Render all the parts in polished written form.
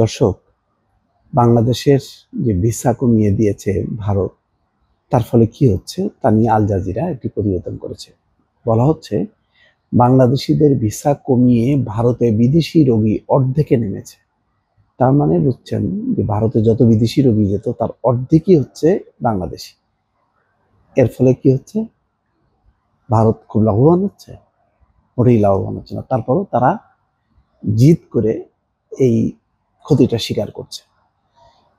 দর্শক, বাংলাদেশের যে ভিসা কমিয়ে দিয়েছে ভারত, তার ফলে কি হচ্ছে তা নিয়ে আল জাজিরা একটি প্রতিবেদন করেছে। বলা হচ্ছে, বাংলাদেশিদের ভিসা কমিয়ে ভারতে বিদেশি রোগী অর্ধেকে নেমেছে। তার মানে বুঝছেন যে ভারতে যত বিদেশি রোগী যেত তার অর্ধেকই হচ্ছে বাংলাদেশি। এর ফলে কি হচ্ছে? ভারত খুব লাভবান হচ্ছে? মোটেই লাভবান হচ্ছে না। তারপরও তারা জিদ করে এই ক্ষতিটা স্বীকার করছে।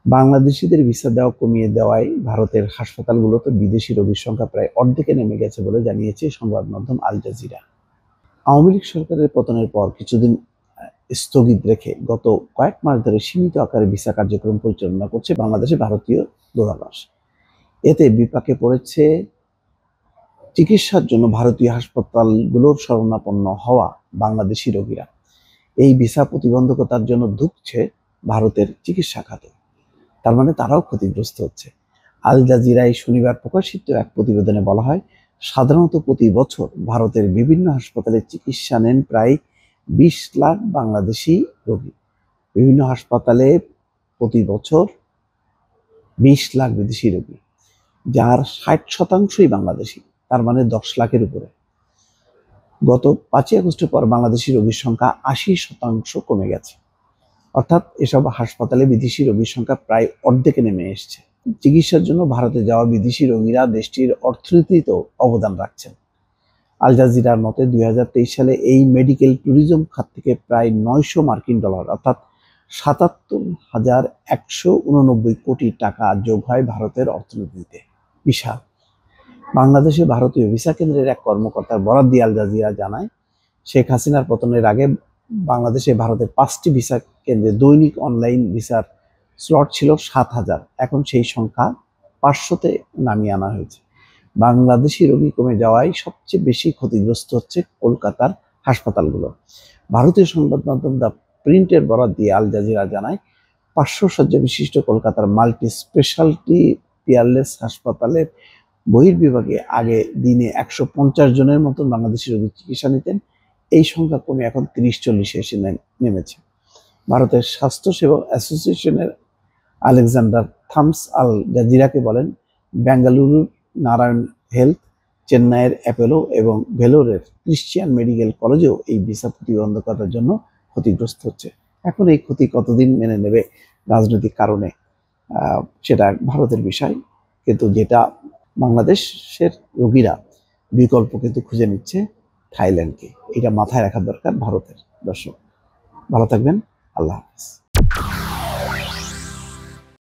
বাংলাদেশিদের ভিসা দেওয়া কমিয়ে দেওয়ায় ভারতের হাসপাতালগুলোতে বিদেশি রোগীর সংখ্যা প্রায় অর্ধেকে নেমে গেছে বলে জানিয়েছে সংবাদ মাধ্যম আল জাজিরা। আওয়ামী লীগ সরকারের পতনের পর কিছুদিন স্থগিত রেখে গত কয়েক মাস ধরে সীমিত আকারে ভিসা কার্যক্রম পরিচালনা করছে বাংলাদেশে ভারতীয় দূতাবাস। এতে বিপাকে পড়েছে চিকিৎসার জন্য ভারতীয় হাসপাতালগুলোর শরণাপন্ন হওয়া বাংলাদেশি রোগীরা। এই ভিসা প্রতিবন্ধকতার জন্য ধুঁকছে ভারতের চিকিৎসা খাতে। তার মানে তারাও ক্ষতিগ্রস্ত হচ্ছে। আল জাজিরায় শনিবার প্রকাশিত এক প্রতিবেদনে বলা হয়, সাধারণত প্রতি বছর ভারতের বিভিন্ন হাসপাতালে চিকিৎসা নেন প্রায় 20 লাখ বাংলাদেশি রোগী। বিভিন্ন হাসপাতালে প্রতি বছর 20 লাখ বিদেশি রোগী, যার 60% বাংলাদেশি। তার মানে 10 লাখের উপরে। গত 5 আগস্টের পর বাংলাদেশি রোগীর সংখ্যা 80% কমে গেছে। অর্থাৎ এসব হাসপাতালে বিদেশি রোগীর সংখ্যা প্রায় অর্ধেকে নেমে এসছে। চিকিৎসার জন্য ভারতে যাওয়া বিদেশি রোগীরা দেশটির অর্থনীতিতেও অবদান রাখছেন। আল জাজিরার মতে 2023 সালে এই মেডিকেল ট্যুরিজম খাত থেকে প্রায় $900 অর্থাৎ 77,189 কোটি টাকা যোগ হয় ভারতের অর্থনীতিতে। বিশাল। বাংলাদেশে ভারতীয় ভিসা কেন্দ্রের এক কর্মকর্তার বরাত দিয়ে আল জাজিরা জানায়, শেখ হাসিনার পতনের আগে বাংলাদেশে ভারতের 5টি ভিসা কেন্দ্রে দৈনিক অনলাইন ভিসার স্লট ছিল 7,000। এখন সেই সংখ্যা 500-তে নামিয়ে আনা হয়েছে। বাংলাদেশি রোগী কমে যাওয়ায় সবচেয়ে বেশি ক্ষতিগ্রস্ত হচ্ছে কলকাতার হাসপাতালগুলো। ভারতীয় সংবাদ মাধ্যম দ্য প্রিন্টের বরাত দিয়ে আল জাজিরা জানায়, 500 শয্যা বিশিষ্ট কলকাতার মাল্টি স্পেশালিটি পিয়ারলেস হাসপাতালের বহির্বিভাগে আগে দিনে 150 জনের মতন বাংলাদেশি রোগী চিকিৎসা নিতেন। এই সংখ্যা কমে এখন 30-40-এ এসে নেমেছে। ভারতের স্বাস্থ্য সেবা অ্যাসোসিয়েশনের আলেকজান্ডার থামস আল জাজিরাকে বলেন, বেঙ্গালুরুর নারায়ণ হেলথ, চেন্নাইয়ের অ্যাপোলো এবং ভেলোরের ক্রিশ্চিয়ান মেডিকেল কলেজেও এই ভিসা প্রতিবন্ধকতার জন্য ক্ষতিগ্রস্ত হচ্ছে। এখন এই ক্ষতি কতদিন মেনে নেবে রাজনৈতিক কারণে, সেটা ভারতের বিষয়। কিন্তু যেটা বাংলাদেশের রোগীরা বিকল্প কিন্তু খুঁজে নিচ্ছে থাইল্যান্ডকে। এটা মাথায় রাখা দরকার ভারতের। দর্শক, ভালো থাকবেন। আল্লাহ হাফেজ।